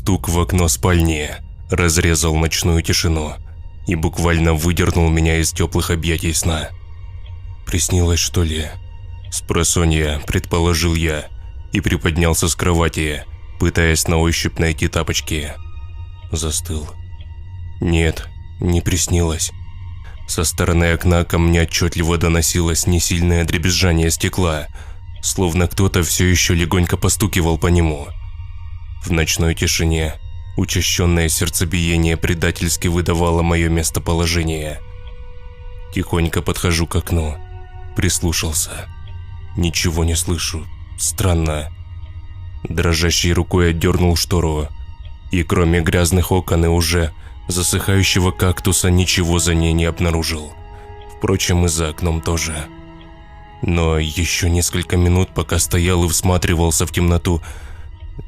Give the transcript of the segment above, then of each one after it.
стук в окно спальни разрезал ночную тишину и буквально выдернул меня из теплых объятий сна. «Приснилось, что ли?» Спросонья, предположил я, и приподнялся с кровати, пытаясь на ощупь найти тапочки. Застыл. Нет, не приснилось. Со стороны окна ко мне отчетливо доносилось несильное дребезжание стекла, словно кто-то все еще легонько постукивал по нему. В ночной тишине учащенное сердцебиение предательски выдавало мое местоположение. Тихонько подхожу к окну, прислушался. Ничего не слышу. Странно. Дрожащей рукой отдернул штору, и кроме грязных окон и уже засыхающего кактуса ничего за ней не обнаружил. Впрочем, и за окном тоже. Но еще несколько минут, пока стоял и всматривался в темноту,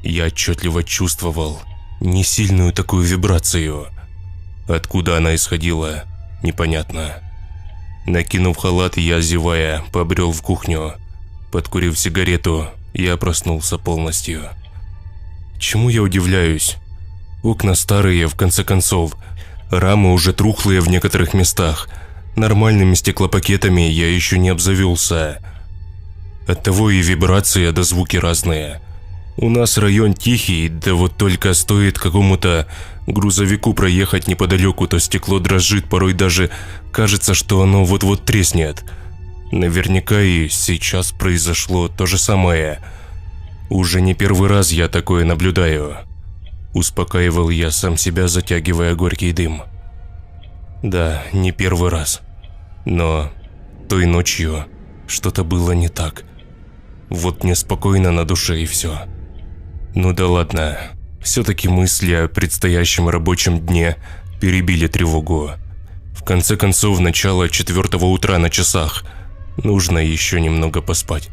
я отчетливо чувствовал несильную такую вибрацию. Откуда она исходила, непонятно. Накинув халат, я, зевая, побрел в кухню. Подкурив сигарету, я проснулся полностью. Чему я удивляюсь? Окна старые, в конце концов. Рамы уже трухлые в некоторых местах. Нормальными стеклопакетами я еще не обзавелся. Оттого и вибрация да звуки разные. У нас район тихий, да вот только стоит какому-то грузовику проехать неподалеку, то стекло дрожит, порой даже кажется, что оно вот-вот треснет. Наверняка и сейчас произошло то же самое. Уже не первый раз я такое наблюдаю. Успокаивал я сам себя, затягивая горький дым. Да, не первый раз. Но той ночью что-то было не так. Вот мне спокойно на душе и все. Ну да ладно. Все-таки мысли о предстоящем рабочем дне перебили тревогу. В конце концов, начало 4 утра на часах. Нужно еще немного поспать.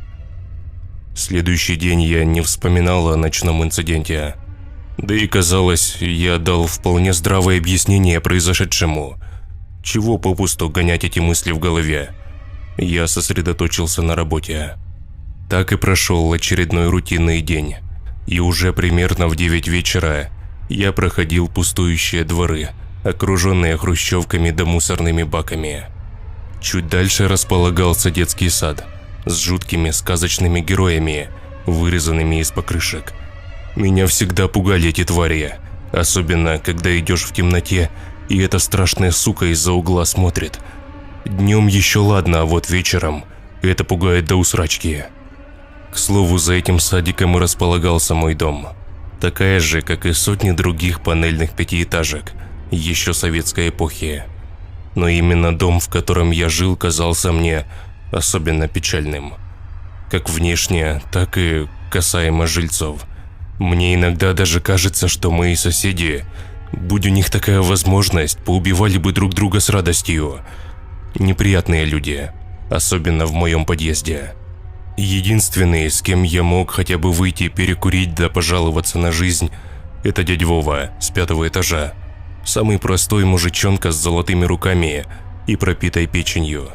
Следующий день я не вспоминал о ночном инциденте. Да и казалось, я дал вполне здравое объяснение произошедшему. Чего попусту гонять эти мысли в голове? Я сосредоточился на работе. Так и прошел очередной рутинный день. И уже примерно в 9 вечера я проходил пустующие дворы, окруженные хрущевками да мусорными баками. Чуть дальше располагался детский сад с жуткими сказочными героями, вырезанными из покрышек. Меня всегда пугали эти твари, особенно когда идешь в темноте, и эта страшная сука из-за угла смотрит. Днем еще ладно, а вот вечером это пугает до усрачки. К слову, за этим садиком и располагался мой дом. Такая же, как и сотни других панельных пятиэтажек, еще советской эпохи. Но именно дом, в котором я жил, казался мне особенно печальным. Как внешне, так и касаемо жильцов. Мне иногда даже кажется, что мои соседи, будь у них такая возможность, поубивали бы друг друга с радостью. Неприятные люди, особенно в моем подъезде. Единственный, с кем я мог хотя бы выйти перекурить да пожаловаться на жизнь, это дядь Вова с 5-го этажа. Самый простой мужичонка с золотыми руками и пропитой печенью.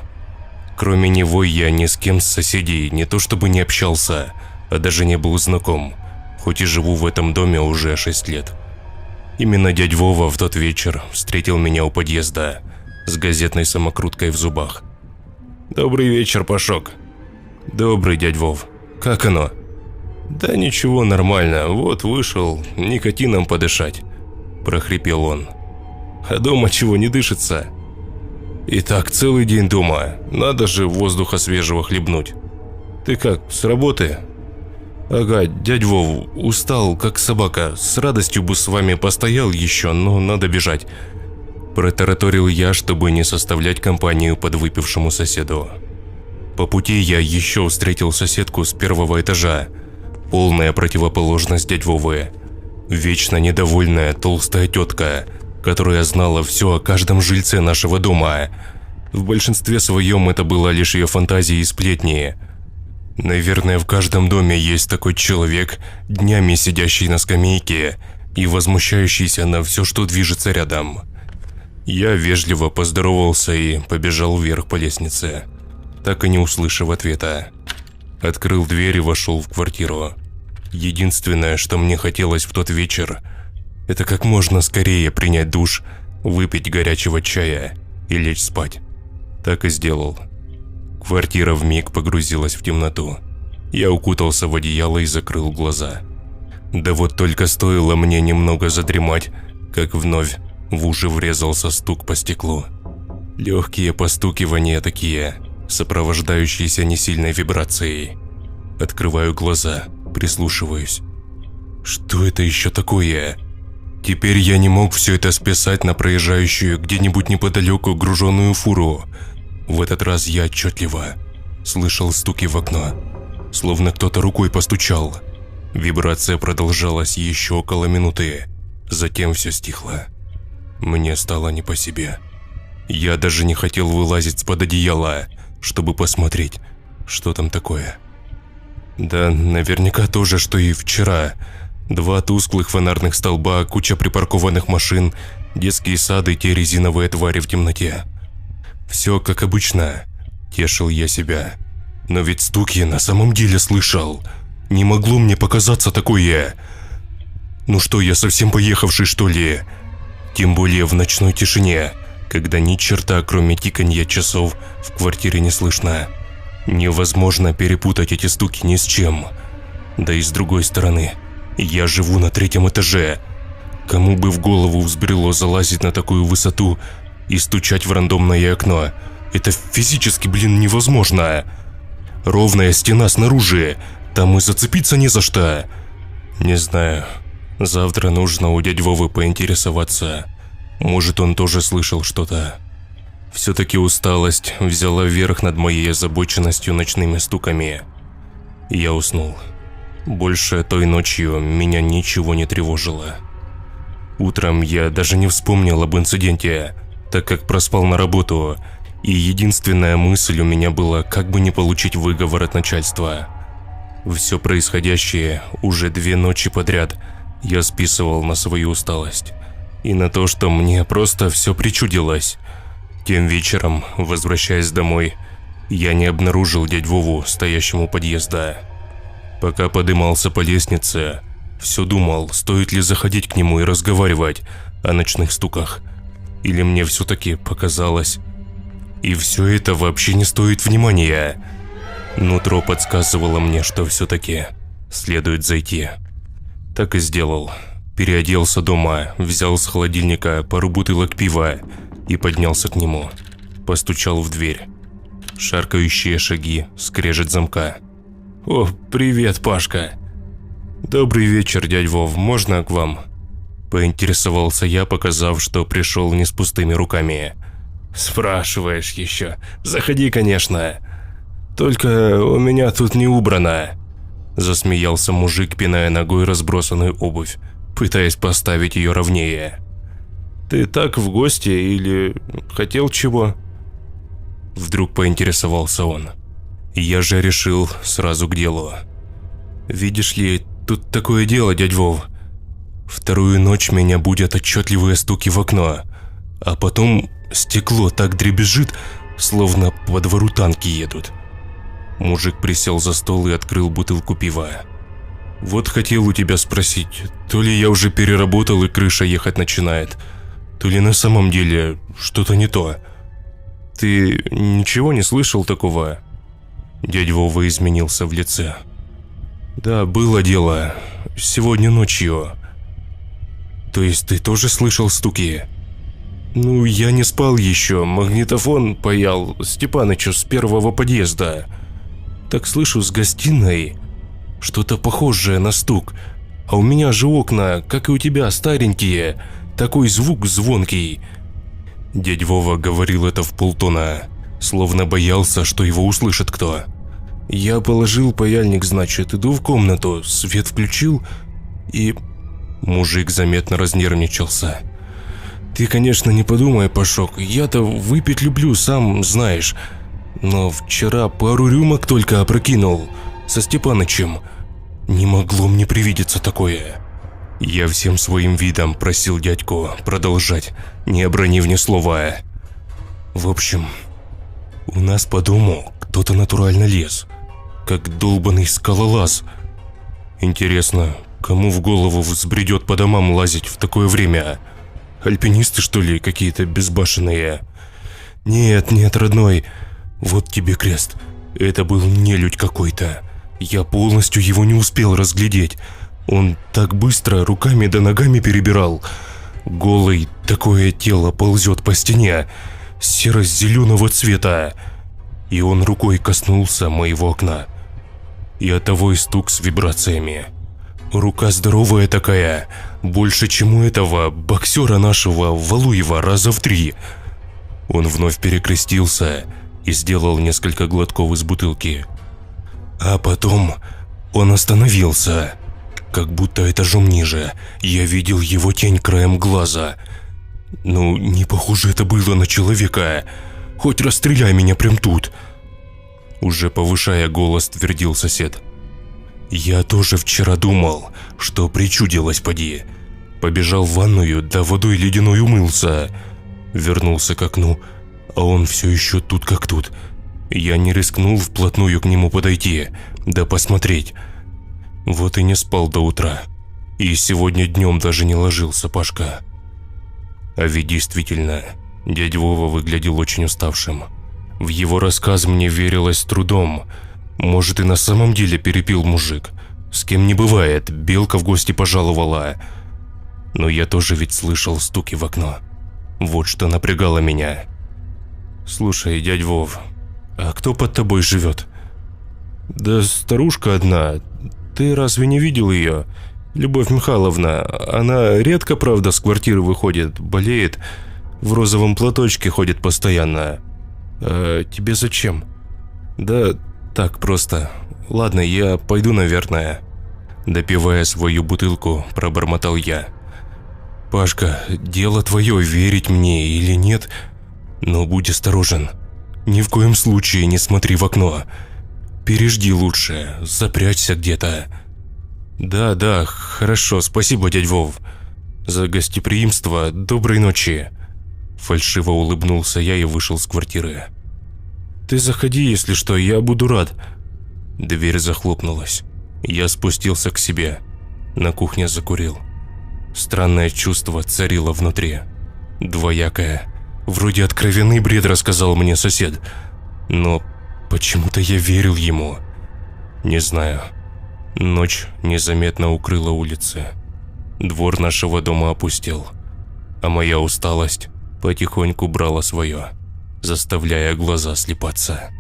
Кроме него я ни с кем с соседей не то чтобы не общался, а даже не был знаком, хоть и живу в этом доме уже 6 лет. Именно дядь Вова в тот вечер встретил меня у подъезда с газетной самокруткой в зубах. «Добрый вечер, Пашок». «Добрый, дядь Вов. Как оно?» «Да ничего, нормально. Вот вышел никотином подышать», – прохрипел он. «А дома чего не дышится?» «И так целый день дома. Надо же воздуха свежего хлебнуть. Ты как, с работы?» «Ага, дядь Вов, устал, как собака. С радостью бы с вами постоял еще, но надо бежать», – протараторил я, чтобы не составлять компанию подвыпившему соседу. По пути я еще встретил соседку с 1-го этажа, полная противоположность дядь Вовы. Вечно недовольная толстая тетка, которая знала все о каждом жильце нашего дома. В большинстве своем это была лишь ее фантазия и сплетни. Наверное, в каждом доме есть такой человек, днями сидящий на скамейке и возмущающийся на все, что движется рядом. Я вежливо поздоровался и побежал вверх по лестнице, так и не услышав ответа. Открыл дверь и вошел в квартиру. Единственное, что мне хотелось в тот вечер, Это как можно скорее принять душ, выпить горячего чая и лечь спать. Так и сделал. Квартира вмиг погрузилась в темноту. Я укутался в одеяло и закрыл глаза. Да вот только стоило мне немного задремать, как вновь в уши врезался стук по стеклу. Легкие постукивания такие, сопровождающиеся несильной вибрацией. Открываю глаза, прислушиваюсь. Что это еще такое? Теперь я не мог все это списать на проезжающую где-нибудь неподалеку груженную фуру. В этот раз я отчетливо слышал стуки в окно, словно кто-то рукой постучал. Вибрация продолжалась еще около минуты, затем все стихло. Мне стало не по себе. Я даже не хотел вылазить с-под одеяла, чтобы посмотреть, что там такое. Да, наверняка то же, что и вчера. 2 тусклых фонарных столба, куча припаркованных машин, детские сады и те резиновые твари в темноте. Все как обычно, тешил я себя. Но ведь стук я на самом деле слышал. Не могло мне показаться такое. Ну что, я совсем поехавший, что ли? Тем более в ночной тишине, когда ни черта, кроме тиканья часов, в квартире не слышно. Невозможно перепутать эти стуки ни с чем. Да и с другой стороны, я живу на 3-м этаже. Кому бы в голову взбрело залазить на такую высоту и стучать в рандомное окно? Это физически, невозможно. Ровная стена снаружи, там и зацепиться не за что. Не знаю, завтра нужно у дяди Вовы поинтересоваться. Может, он тоже слышал что-то. Все-таки усталость взяла верх над моей озабоченностью ночными стуками. Я уснул. Больше той ночью меня ничего не тревожило. Утром я даже не вспомнил об инциденте, так как проспал на работу, и единственная мысль у меня была, как бы не получить выговор от начальства. Все происходящее уже 2 ночи подряд я списывал на свою усталость и на то, что мне просто все причудилось. Тем вечером, возвращаясь домой, я не обнаружил дядю Вову, стоящему у подъезда. Пока подымался по лестнице, все думал, стоит ли заходить к нему и разговаривать о ночных стуках, или мне все-таки показалось. И все это вообще не стоит внимания. Нутро подсказывало мне, что все-таки следует зайти. Так и сделал. Переоделся дома, взял с холодильника пару бутылок пива и поднялся к нему. Постучал в дверь. Шаркающие шаги, скрежет замка. «О, привет, Пашка!» «Добрый вечер, дядь Вов, можно к вам?» Поинтересовался я, показав, что пришел не с пустыми руками. «Спрашиваешь еще? Заходи, конечно. Только у меня тут не убрано!» Засмеялся мужик, пиная ногой разбросанную обувь, пытаясь поставить ее ровнее. «Ты так в гости или хотел чего?» Вдруг поинтересовался он. Я же решил сразу к делу. «Видишь ли, тут такое дело, дядь Вов. 2-ю ночь меня будят отчетливые стуки в окно, а потом стекло так дребезжит, словно по двору танки едут». Мужик присел за стол и открыл бутылку пива. «Вот хотел у тебя спросить, то ли я уже переработал и крыша ехать начинает, то ли на самом деле что-то не то. Ты ничего не слышал такого?» Дядя Вова изменился в лице. «Да, было дело. Сегодня ночью». «То есть ты тоже слышал стуки?» «Ну, я не спал еще. Магнитофон паял Степанычу с 1-го подъезда. Так слышу с гостиной что-то похожее на стук. А у меня же окна, как и у тебя, старенькие. Такой звук звонкий». Дядя Вова говорил это в полтона, словно боялся, что его услышит кто. «Я положил паяльник, значит, иду в комнату, свет включил и...» Мужик заметно разнервничался. «Ты, конечно, не подумай, Пашок, я-то выпить люблю, сам знаешь. Но вчера пару рюмок только опрокинул со Степанычем. Не могло мне привидеться такое». Я всем своим видом просил дядьку продолжать, не обронив ни слова. «В общем, у нас по дому кто-то натурально лез, как долбаный скалолаз. Интересно, Кому в голову взбредет по домам лазить в такое время? Альпинисты, что ли, какие-то безбашенные? Нет, нет, родной, вот тебе крест. Это был нелюдь какой-то. Я полностью его не успел разглядеть. Он так быстро руками да ногами перебирал. Голый такое тело ползет по стене, серо-зеленого цвета. И он рукой коснулся моего окна. И оттого и стук с вибрациями. Рука здоровая такая, больше, чем у этого боксера нашего Валуева раза в 3. Он вновь перекрестился и сделал несколько глотков из бутылки. А потом он остановился. Как будто этажом ниже я видел его тень краем глаза. Ну, не похоже это было на человека. Хоть расстреляй меня прям тут. Уже повышая голос, твердил сосед. Я тоже вчера думал, что причудилось поди. Побежал в ванную, да водой ледяной умылся. Вернулся к окну, а он все еще тут как тут. Я не рискнул вплотную к нему подойти, да посмотреть. Вот и не спал до утра. И сегодня днем даже не ложился, Пашка. А ведь действительно, дядя Вова выглядел очень уставшим. В его рассказ мне верилось с трудом. Может, и на самом деле перепил мужик. С кем не бывает, белка в гости пожаловала. Но я тоже ведь слышал стуки в окно. Вот что напрягало меня. Слушай, дядь Вов, а кто под тобой живет? Да старушка одна. Ты разве не видел ее? Любовь Михайловна. Она редко, правда, с квартиры выходит, болеет. В розовом платочке ходит постоянно. А тебе зачем? Да так просто. Ладно, я пойду, наверное. Допивая свою бутылку, пробормотал я. Пашка, дело твое, верить мне или нет, но будь осторожен. Ни в коем случае не смотри в окно. Пережди лучше, запрячься где-то. Да, хорошо, спасибо, дядь Вов. За гостеприимство, доброй ночи. Фальшиво улыбнулся я и вышел с квартиры. Ты заходи, если что, я буду рад. Дверь захлопнулась. Я спустился к себе. На кухне закурил. Странное чувство царило внутри. Двоякое. Вроде откровенный бред рассказал мне сосед. Но почему-то я верил ему. Не знаю. Ночь незаметно укрыла улицы. Двор нашего дома опустел. А моя усталость потихоньку брала свое, заставляя глаза слипаться.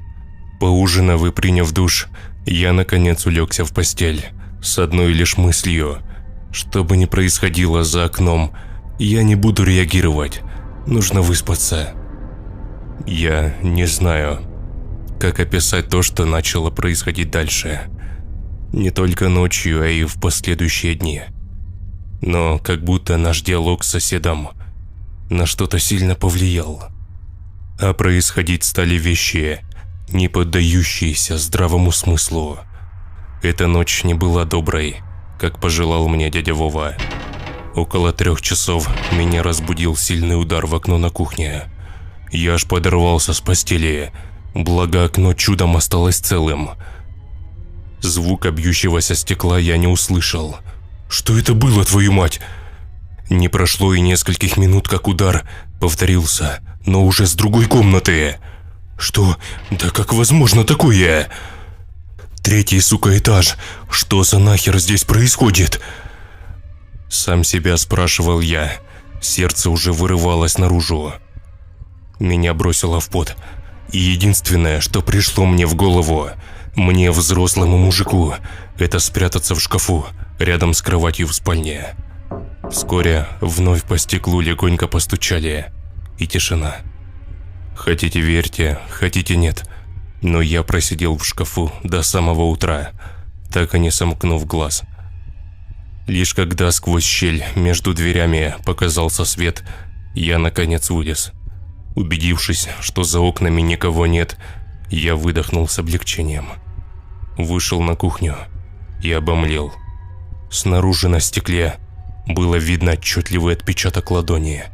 Поужинав и приняв душ, я наконец улегся в постель с одной лишь мыслью. Что бы ни происходило за окном, я не буду реагировать. Нужно выспаться. Я не знаю, как описать то, что начало происходить дальше. Не только ночью, а и в последующие дни. Но как будто наш диалог с соседом на что-то сильно повлиял. А происходить стали вещи, не поддающиеся здравому смыслу. Эта ночь не была доброй, как пожелал мне дядя Вова. Около 3 часов меня разбудил сильный удар в окно на кухне. Я аж подорвался с постели, благо окно чудом осталось целым. Звука бьющегося стекла я не услышал. Что это было, твою мать? Не прошло и нескольких минут, как удар повторился, но уже с другой комнаты. Что? Да как возможно такое? 3-й, сука, этаж. Что за нахер здесь происходит? Сам себя спрашивал я. Сердце уже вырывалось наружу. Меня бросило в пот. И единственное, что пришло мне в голову, мне, взрослому мужику, это спрятаться в шкафу рядом с кроватью в спальне. Вскоре вновь по стеклу легонько постучали, и тишина. Хотите верьте, хотите нет, но я просидел в шкафу до самого утра, так и не сомкнув глаз. Лишь когда сквозь щель между дверями показался свет, я наконец вылез. Убедившись, что за окнами никого нет, я выдохнул с облегчением. Вышел на кухню и обомлел. Снаружи на стекле было видно отчетливый отпечаток ладони.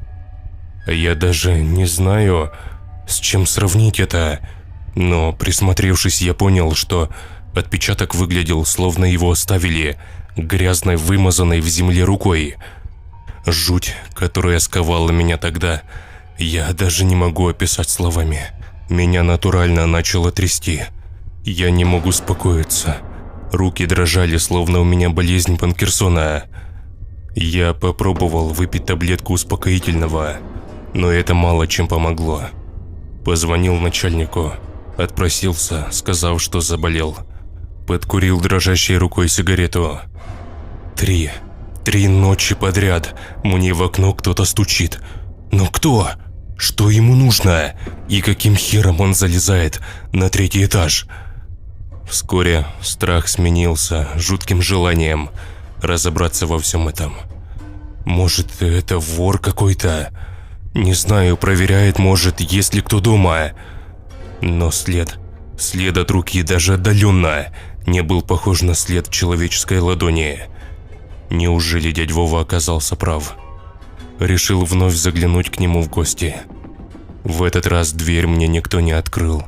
Я даже не знаю, с чем сравнить это, но присмотревшись, я понял, что отпечаток выглядел, словно его оставили грязной, вымазанной в земле рукой. Жуть, которая сковала меня тогда, я даже не могу описать словами. Меня натурально начало трясти. Я не мог успокоиться. Руки дрожали, словно у меня болезнь Паркинсона. Я попробовал выпить таблетку успокоительного, но это мало чем помогло. Позвонил начальнику, отпросился, сказав, что заболел. Подкурил дрожащей рукой сигарету. Три ночи подряд мне в окно кто-то стучит. Но кто? Что ему нужно? И каким хером он залезает на 3-й этаж? Вскоре страх сменился жутким желанием разобраться во всем этом. Может, это вор какой-то? Не знаю, проверяет, может, есть ли кто дома. Но след от руки даже отдаленно не был похож на след человеческой ладони. Неужели дядь Вова оказался прав? Решил вновь заглянуть к нему в гости. В этот раз дверь мне никто не открыл.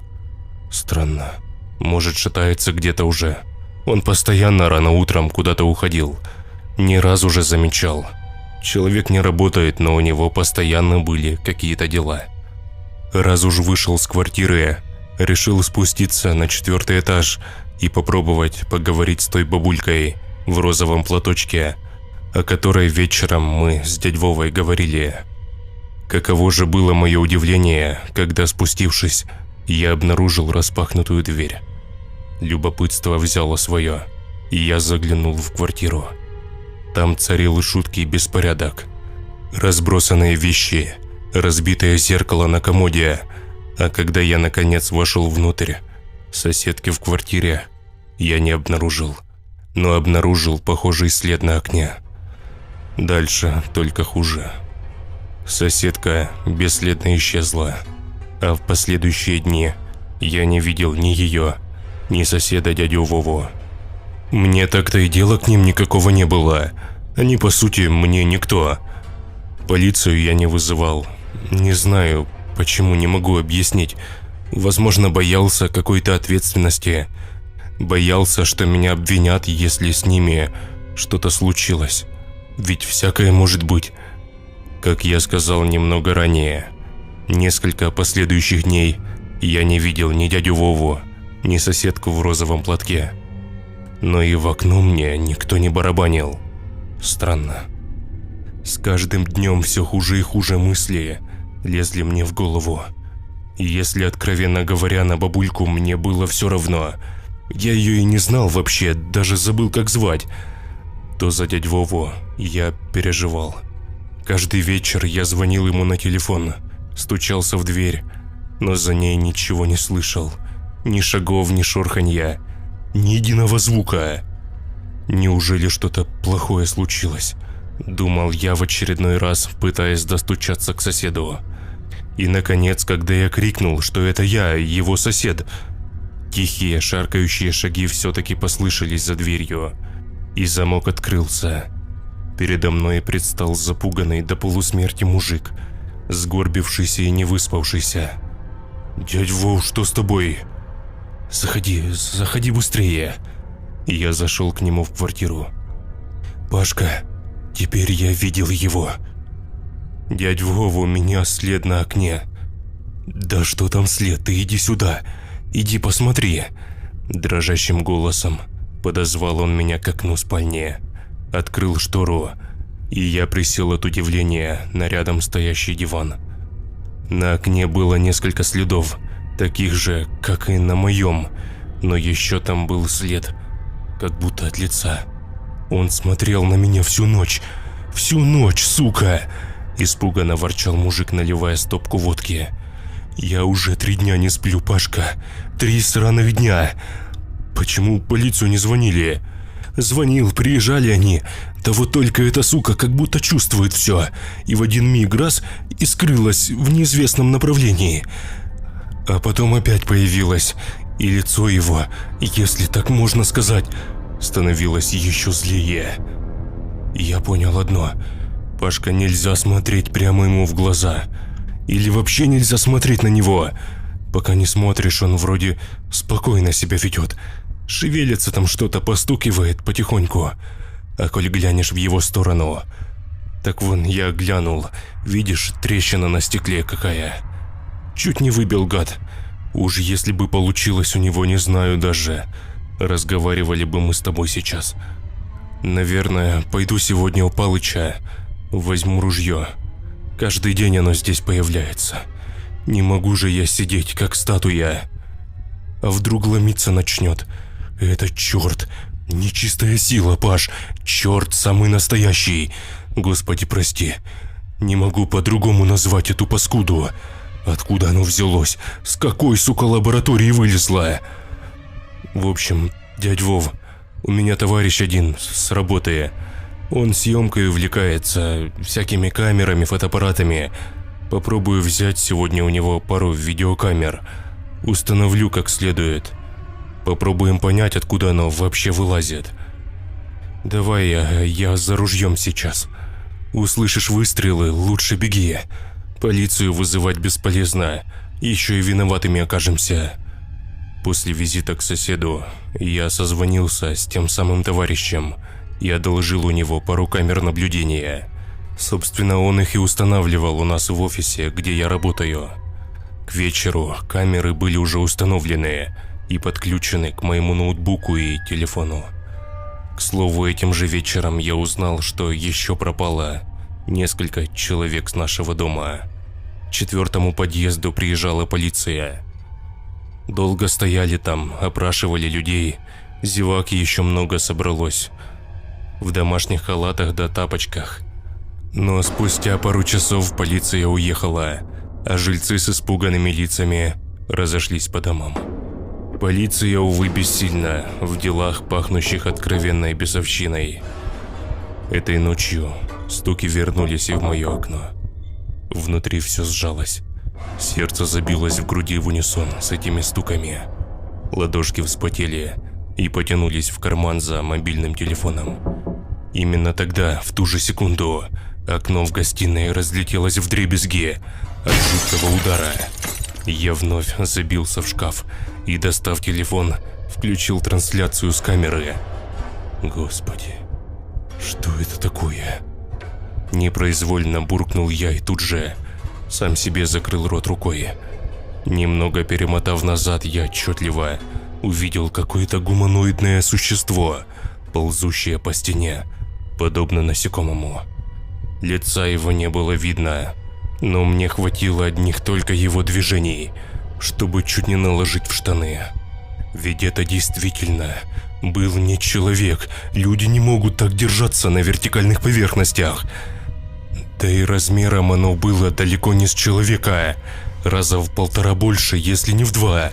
Странно. Может, шатается где-то уже. Он постоянно рано утром куда-то уходил. Ни разу уже замечал. Человек не работает, но у него постоянно были какие-то дела. Раз уж вышел с квартиры, решил спуститься на 4-й этаж и попробовать поговорить с той бабулькой в розовом платочке, о которой вечером мы с дядь Вовой говорили. Каково же было мое удивление, когда, спустившись, я обнаружил распахнутую дверь. Любопытство взяло свое, и я заглянул в квартиру. Там царил жуткий беспорядок. Разбросанные вещи, разбитое зеркало на комоде, а когда я наконец вошел внутрь, соседки в квартире я не обнаружил, но обнаружил похожий след на окне. Дальше только хуже. Соседка бесследно исчезла, а в последующие дни я не видел ни ее, ни соседа дядю Вову. Мне так-то и дела к ним никакого не было. Они, по сути, мне никто. Полицию я не вызывал. Не знаю, почему, не могу объяснить. Возможно, боялся какой-то ответственности. Боялся, что меня обвинят, если с ними что-то случилось. Ведь всякое может быть. Как я сказал немного ранее, несколько последующих дней я не видел ни дядю Вову, ни соседку в розовом платке. Но и в окно мне никто не барабанил. Странно. С каждым днем все хуже и хуже мысли лезли мне в голову. И если, откровенно говоря, на бабульку мне было все равно, я ее и не знал вообще, даже забыл, как звать, то за дядь Вову я переживал. Каждый вечер я звонил ему на телефон, стучался в дверь, но за ней ничего не слышал. Ни шагов, ни шорханья, ни единого звука. Неужели что-то плохое случилось? Думал я в очередной раз, пытаясь достучаться к соседу. И наконец, когда я крикнул, что это я, его сосед, тихие шаркающие шаги все-таки послышались за дверью, и замок открылся. Передо мной предстал запуганный до полусмерти мужик, сгорбившийся и не выспавшийся. «Дядь Вов, что с тобой?» Заходи быстрее!» Я зашел к нему в квартиру. «Пашка, теперь я видел его. Дядь Вова, у меня след на окне». «Да что там след? Ты иди сюда, иди посмотри!» Дрожащим голосом подозвал он меня к окну спальни. Открыл штору, и я присел от удивления на рядом стоящий диван. На окне было несколько следов, таких же, как и на моем, но еще там был след, как будто от лица. Он смотрел на меня всю ночь, сука! Испуганно ворчал мужик, наливая стопку водки. «Я уже 3 дня не сплю, Пашка, 3 сраных дня. Почему в полицию не звонили?» «Звонил, приезжали они. Да вот только эта сука как будто чувствует все. И в один миг раз и скрылась в неизвестном направлении. А потом опять появилась. И лицо его, если так можно сказать, становилось еще злее. Я понял одно. Пашка, нельзя смотреть прямо ему в глаза. Или вообще нельзя смотреть на него. Пока не смотришь, он вроде спокойно себя ведет. Шевелится там что-то, постукивает потихоньку. а коль глянешь в его сторону... Так вон, я глянул, видишь, трещина на стекле какая. Чуть не выбил, гад. Уж если бы получилось у него, не знаю даже. Разговаривали бы мы с тобой сейчас. Наверное, пойду сегодня у Палыча, возьму ружье. Каждый день оно здесь появляется. Не могу же я сидеть, как статуя. А вдруг ломиться начнет? Это черт, нечистая сила, Паш, черт самый настоящий. Господи, прости, не могу по-другому назвать эту паскуду. Откуда оно взялось? С какой, сука, лаборатории вылезло? В общем, дядь Вов, у меня товарищ один с работы. Он съемкой увлекается, всякими камерами, фотоаппаратами. Попробую взять сегодня у него пару видеокамер. Установлю как следует. Попробуем понять, откуда оно вообще вылазит. Давай я за ружьем сейчас. Услышишь выстрелы, лучше беги. Полицию вызывать бесполезно, еще и виноватыми окажемся. После визита к соседу я созвонился с тем самым товарищем и одолжил у него пару камер наблюдения. Собственно, он их и устанавливал у нас в офисе, где я работаю. К вечеру камеры были уже установлены и подключены к моему ноутбуку и телефону. К слову, этим же вечером я узнал, что еще пропало несколько человек с нашего дома. К 4-му подъезду приезжала полиция. Долго стояли там, опрашивали людей, зевак еще много собралось. В домашних халатах да тапочках. Но спустя пару часов полиция уехала, а жильцы с испуганными лицами разошлись по домам. Полиция, увы, бессильна в делах, пахнущих откровенной бесовщиной. Этой ночью стуки вернулись и в мое окно. Внутри все сжалось. Сердце забилось в груди в унисон с этими стуками. Ладошки вспотели и потянулись в карман за мобильным телефоном. Именно тогда, в ту же секунду, окно в гостиной разлетелось вдребезги от жуткого удара. Я вновь забился в шкаф и, достав телефон, включил трансляцию с камеры. Господи, что это такое? Непроизвольно буркнул я и тут же сам себе закрыл рот рукой. Немного перемотав назад, я отчетливо увидел какое-то гуманоидное существо, ползущее по стене, подобно насекомому. Лица его не было видно, но мне хватило одних только его движений, чтобы чуть не наложить в штаны. Ведь это действительно был не человек, люди не могут так держаться на вертикальных поверхностях. Да и размером оно было далеко не с человека, раза в 1,5 больше, если не в 2.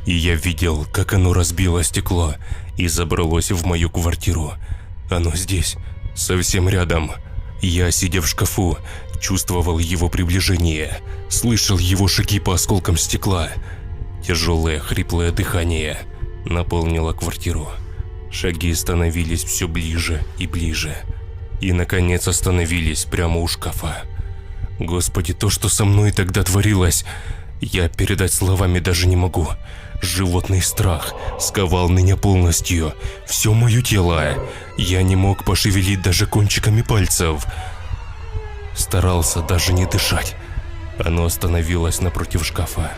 И я видел, как оно разбило стекло и забралось в мою квартиру. Оно здесь, совсем рядом. Я, сидя в шкафу, чувствовал его приближение, слышал его шаги по осколкам стекла. Тяжелое, хриплое дыхание наполнило квартиру. Шаги становились все ближе и ближе. И, наконец, остановились прямо у шкафа. Господи, то, что со мной тогда творилось, я передать словами даже не могу. Животный страх сковал меня полностью, все мое тело. Я не мог пошевелить даже кончиками пальцев. Старался даже не дышать. Оно остановилось напротив шкафа.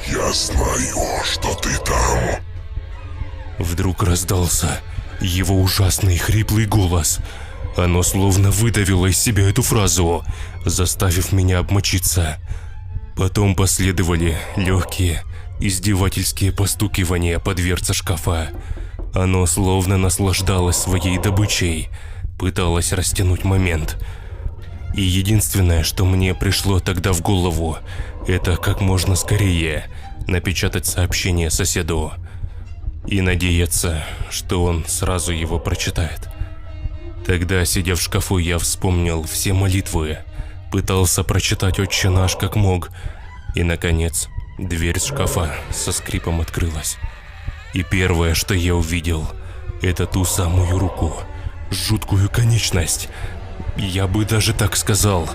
«Я знаю, что ты там!» Вдруг раздался его ужасный хриплый голос. Оно словно выдавило из себя эту фразу, заставив меня обмочиться. Потом последовали легкие, издевательские постукивания по дверце шкафа. Оно словно наслаждалось своей добычей, пыталось растянуть момент. И единственное, что мне пришло тогда в голову, это как можно скорее напечатать сообщение соседу и надеяться, что он сразу его прочитает. Тогда, сидя в шкафу, я вспомнил все молитвы, пытался прочитать «Отче наш» как мог, и, наконец, дверь шкафа со скрипом открылась. И первое, что я увидел, это ту самую руку, жуткую конечность, я бы даже так сказал,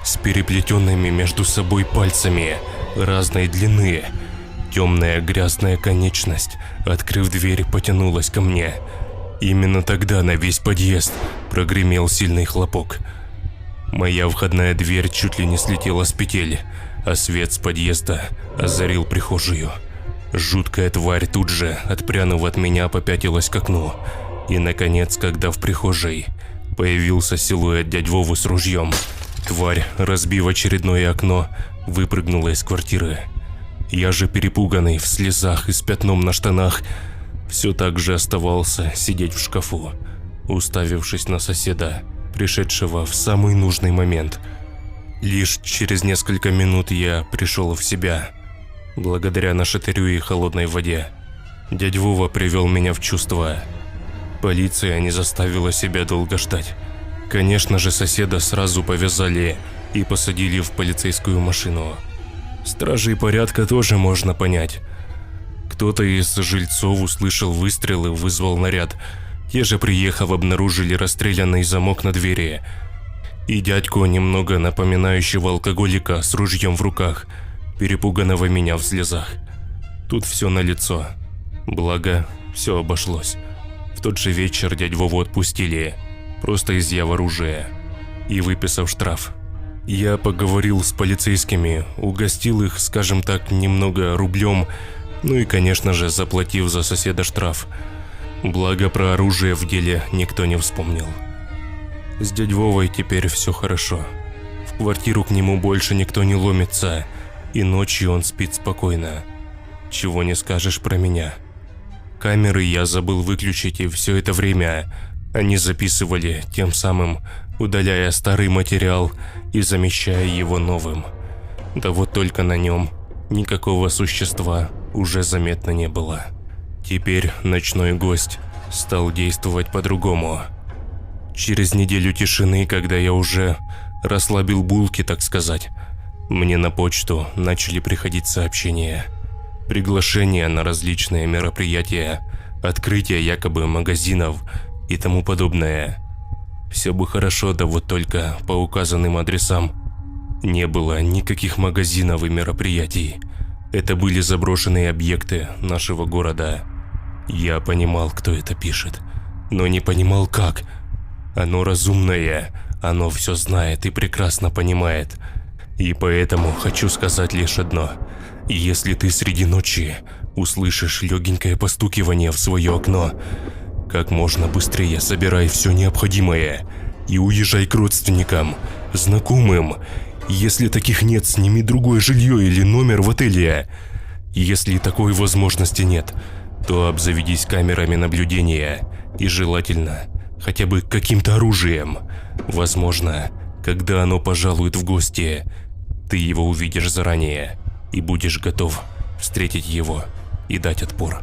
с переплетенными между собой пальцами разной длины. Темная грязная конечность, открыв дверь, потянулась ко мне. Именно тогда на весь подъезд прогремел сильный хлопок. Моя входная дверь чуть ли не слетела с петель, а свет с подъезда озарил прихожую. Жуткая тварь тут же, отпрянув от меня, попятилась к окну. И, наконец, когда в прихожей появился силуэт дядь Вовы с ружьем, тварь, разбив очередное окно, выпрыгнула из квартиры. Я же, перепуганный, в слезах и с пятном на штанах, все так же оставался сидеть в шкафу, уставившись на соседа, пришедшего в самый нужный момент. Лишь через несколько минут я пришел в себя, благодаря нашатырю и холодной воде. Дядь Вова привел меня в чувство. Полиция не заставила себя долго ждать. Конечно же, соседа сразу повязали и посадили в полицейскую машину. Стражей порядка тоже можно понять. Кто-то из жильцов услышал выстрелы, вызвал наряд. Те же, приехав, обнаружили расстрелянный замок на двери и дядьку, немного напоминающего алкоголика, с ружьем в руках, перепуганного меня в слезах. Тут все налицо. Благо, все обошлось. В тот же вечер дядь Вову отпустили, просто изъяв оружие и выписав штраф. Я поговорил с полицейскими, угостил их, скажем так, немного рублем, ну и, конечно же, заплатив за соседа штраф. Благо, про оружие в деле никто не вспомнил. С дядь Вовой теперь все хорошо. В квартиру к нему больше никто не ломится, и ночью он спит спокойно. Чего не скажешь про меня. Камеры я забыл выключить, и все это время они записывали, тем самым удаляя старый материал и замещая его новым. Да вот только на нем никакого существа уже заметно не было. Теперь ночной гость стал действовать по-другому. Через неделю тишины, когда я уже расслабил булки, так сказать, мне на почту начали приходить сообщения. Приглашения на различные мероприятия, открытие якобы магазинов и тому подобное. Все бы хорошо, да вот только по указанным адресам не было никаких магазинов и мероприятий. Это были заброшенные объекты нашего города. Я понимал, кто это пишет, но не понимал как. Оно разумное, оно все знает и прекрасно понимает. И поэтому хочу сказать лишь одно. Если ты среди ночи услышишь легенькое постукивание в свое окно, как можно быстрее собирай все необходимое и уезжай к родственникам, знакомым. Если таких нет, сними другое жилье или номер в отеле. Если такой возможности нет, то обзаведись камерами наблюдения и желательно хотя бы каким-то оружием. Возможно, когда оно пожалует в гости, ты его увидишь заранее и будешь готов встретить его и дать отпор.